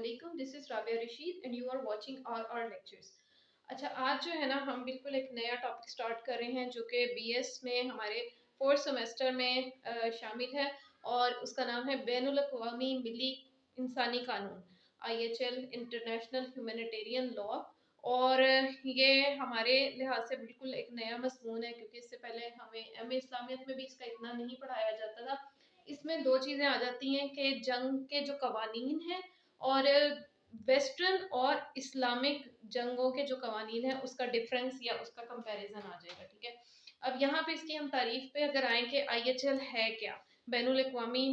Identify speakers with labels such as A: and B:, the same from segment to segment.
A: Assalamualaikum. This is Rabia Rashid and you are watching our lectures. اچھا آج جو ہے نا ہم بالکل ایک نیا ٹاپک سٹارٹ کر رہے ہیں جو کہ بی ایس میں ہمارے فورتھ سیمسٹر میں شامل ہے اور اس کا نام ہے بین الاقوامی ملی انسانی قانون IHL انٹرنیشنل ہیومینیٹیرین لا. اور یہ ہمارے لحاظ سے بالکل ایک نیا مضمون ہے کیونکہ اس سے پہلے ہمیں ایم اے اسلامیت میں بھی اس کا اتنا نہیں پڑھایا جاتا تھا. اس میں دو چیزیں آ جاتی ہیں کہ جنگ کے جو قوانین ہیں اور ویسٹرن اور اسلامک جنگوں کے جو قوانین ہیں اس کا ڈفرنس یا اس کا کمپیریزن آ جائے گا. ٹھیک ہے, اب یہاں پہ اس کی ہم تعریف پہ اگر آئیں کہ IHL ہے کیا, بین الاقوامی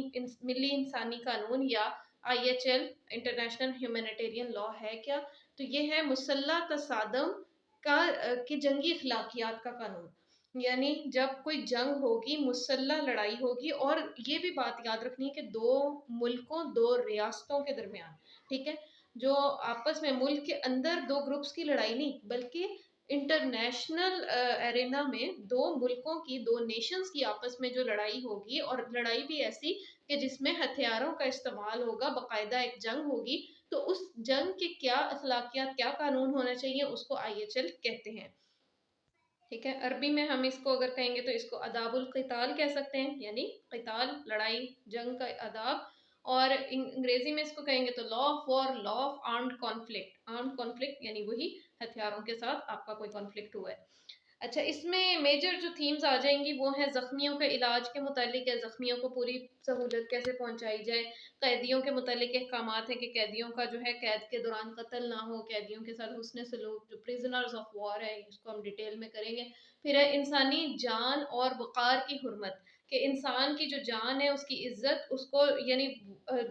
A: ملی انسانی قانون یا IHL انٹرنیشنل ہیومینیٹیرین لا ہے کیا, تو یہ ہے مسلح تصادم کی جنگی اخلاقیات کا قانون. یعنی جب کوئی جنگ ہوگی, مسلح لڑائی ہوگی, اور یہ بھی بات یاد رکھنی ہے کہ دو ملکوں دو ریاستوں کے درمیان, ٹھیک ہے, جو آپس میں ملک کے اندر دو گروپس کی لڑائی نہیں بلکہ انٹرنیشنل ایرینا میں دو ملکوں کی دو نیشنز کی آپس میں جو لڑائی ہوگی, اور لڑائی بھی ایسی کہ جس میں ہتھیاروں کا استعمال ہوگا, باقاعدہ ایک جنگ ہوگی, تو اس جنگ کے کیا اخلاقیات کیا قانون ہونا چاہیے اس کو IHL کہتے ہیں. ٹھیک ہے, عربی میں ہم اس کو اگر کہیں گے تو اس کو آداب القتال کہہ سکتے ہیں, یعنی قتال لڑائی جنگ کا آداب, اور انگریزی میں اس کو کہیں گے تو law of war, law of armed conflict. Armed conflict یعنی وہی ہتھیاروں کے ساتھ آپ کا کوئی کانفلکٹ ہوا ہے. اچھا, اس میں میجر جو تھیمز آ جائیں گی وہ ہیں زخمیوں کے علاج کے متعلق ہے, زخمیوں کو پوری سہولت کیسے پہنچائی جائے, قیدیوں کے متعلق احکامات ہیں کہ قیدیوں کا جو ہے قید کے دوران قتل نہ ہو, قیدیوں کے ساتھ حسن سلوک, جو پریزنرز آف وار ہے اس کو ہم ڈیٹیل میں کریں گے. پھر ہے انسانی جان اور وقار کی حرمت, کہ انسان کی جو جان ہے اس کی عزت, اس کو یعنی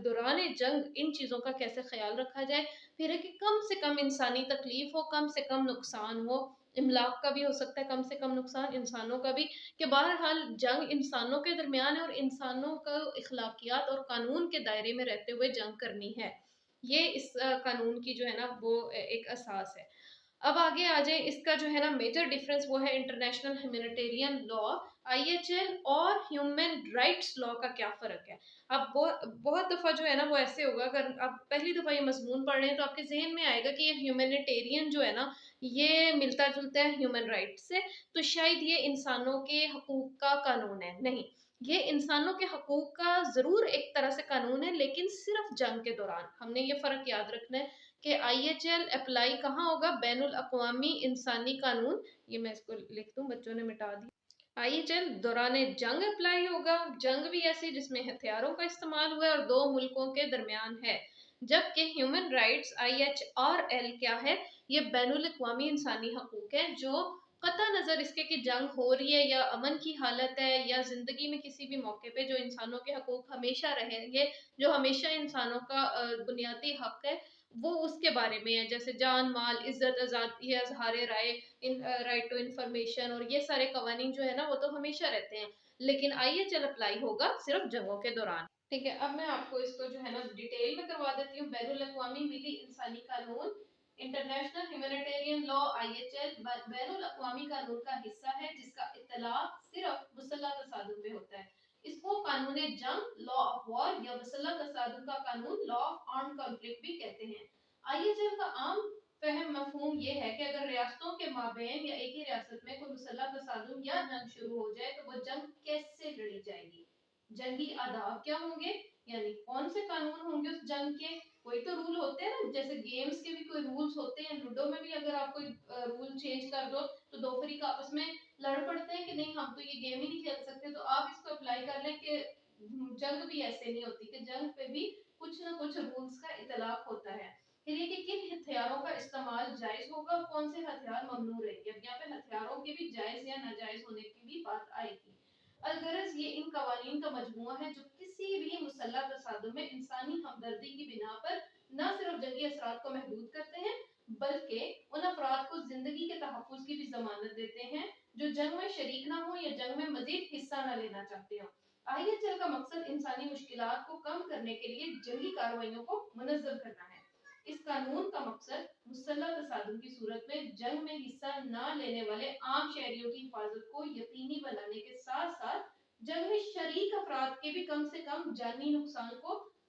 A: دوران جنگ ان چیزوں کا کیسے خیال رکھا جائے. پھر ہے کہ کم سے کم انسانی تکلیف ہو, کم سے کم نقصان ہو, املاک کا بھی ہو سکتا ہے کم سے کم نقصان, انسانوں کا بھی, کہ بہرحال جنگ انسانوں کے درمیان ہے اور انسانوں کا اخلاقیات اور قانون کے دائرے میں رہتے ہوئے جنگ کرنی ہے. یہ اس قانون کی جو ہے نا وہ ایک اساس ہے. اب آگے آ جائیں, اس کا جو ہے نا میجر ڈیفرنس وہ ہے انٹرنیشنل ہیومینیٹیرین لا, IHL اور ہیومن رائٹس لا کا کیا فرق ہے. اب بہت دفعہ جو ہے نا وہ ایسے ہوگا, اگر آپ پہلی دفعہ یہ مضمون پڑھ رہے ہیں تو آپ کے ذہن میں آئے گا کہ یہ ہیومینیٹیرین جو ہے نا یہ ملتا جلتا ہے ہیومن رائٹس سے, تو شاید یہ انسانوں کے حقوق کا قانون ہے. نہیں, یہ انسانوں کے حقوق کا ضرور ایک طرح سے قانون ہے لیکن صرف جنگ کے دوران. ہم نے یہ فرق یاد رکھنا ہے کہ IHL اپلائی کہاں ہوگا, بین الاقوامی انسانی قانون, یہ میں اس کو لکھ دوں, بچوں نے مٹا دی. IHL دوران جنگ اپلائی ہوگا, جنگ بھی ایسی جس میں ہتھیاروں کا استعمال ہوا ہے اور دو ملکوں کے درمیان ہے. جبکہ ہیومن رائٹس IHRL کیا ہے, یہ بین الاقوامی انسانی حقوق ہے, جو قطع نظر اس کے کہ جنگ ہو رہی ہے یا امن کی حالت ہے یا زندگی میں کسی بھی موقع پہ جو انسانوں کے حقوق ہمیشہ رہیں گے, جو ہمیشہ انسانوں کا بنیادی حق ہے, وہ اس کے بارے میں ہے, جیسے جان, مال, عزت, آزادی, اظہار رائے, رائٹ ٹو انفارمیشن, اور یہ سارے قوانین جو ہے نا وہ تو ہمیشہ رہتے ہیں. لیکن IHL اپلائی ہوگا صرف جنگوں کے دوران. ٹھیک ہے, اب میں آپ کو اس کو جو ہے نا ڈیٹیل میں کروا دیتی ہوں. بین الاقوامی ملی انسانی قانون انٹرنیشنل ہیومینیٹیرین لا IHL بین الاقوامی قانون کا حصہ ہے جس کا اطلاق صرف مسلح تصادم پہ ہوتا ہے. اس کو قانون جنگ, لا آف وار, یا مسلح تصادم کا قانون, لا آف آرمڈ کانفلکٹ بھی کہتے ہیں. IHL کا عام فہم مفہوم یہ ہے کہ اگر ریاستوں کے مابین یا ایک ہی ریاست میں کوئی مسلح تصادم یا جنگ شروع ہو جائے تو وہ جنگ کیسے لڑی جائے گی, جنگی آداب کیا ہوں گے, یعنی کون سے قانون ہوں گے اس جنگ کے. کوئی تو رول ہوتے ہیں نا, جیسے گیمز کے بھی کوئی رولز ہوتے ہیں, لوڈو میں بھی اگر آپ کوئی رول چینج کر دو تو دو فریق آپس میں لڑ پڑتے ہیں کہ نہیں ہم تو یہ گیم ہی نہیں کھیل سکتے. تو آپ اس کو اپلائی کر لیں کہ جنگ بھی ایسے نہیں ہوتی, کہ جنگ پہ بھی کچھ نہ کچھ رولز کا اطلاق ہوتا ہے. پھر یہ کہ کن ہتھیاروں کا استعمال جائز ہوگا اور کون سے ہتھیار ممنوع رہیں گے. اب یہاں پہ ہتھیاروں کے بھی جائز یا ناجائز ہونے کی بھی بات آئے گی. الغرض یہ ان قوانین کا مجموعہ ہے جو کسی بھی مسلح تصادم میں انسانی ہمدردی کی بنا پر نہ صرف جنگی اثرات کو محدود کرتے ہیں بلکہ ان افراد کو زندگی کے تحفظ کی بھی ضمانت دیتے ہیں جو جنگ میں شریک نہ ہوں یا جنگ میں مزید حصہ نہ لینا چاہتے ہوں. IHL کا مقصد انسانی مشکلات کو کم کرنے کے لیے جنگی کارروائیوں کو منظم کرنا ہے. اس قانون کا مقصد مسلح تصادم کی صورت میں جنگ میں حصہ نہ لینے والے عام شہریوں کی حفاظت کو یقینی بنانے کے ساتھ ساتھ جنگ میں شریک افراد کے بھی کم سے کم جانی نقصان کو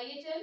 A: IHL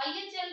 A: IHL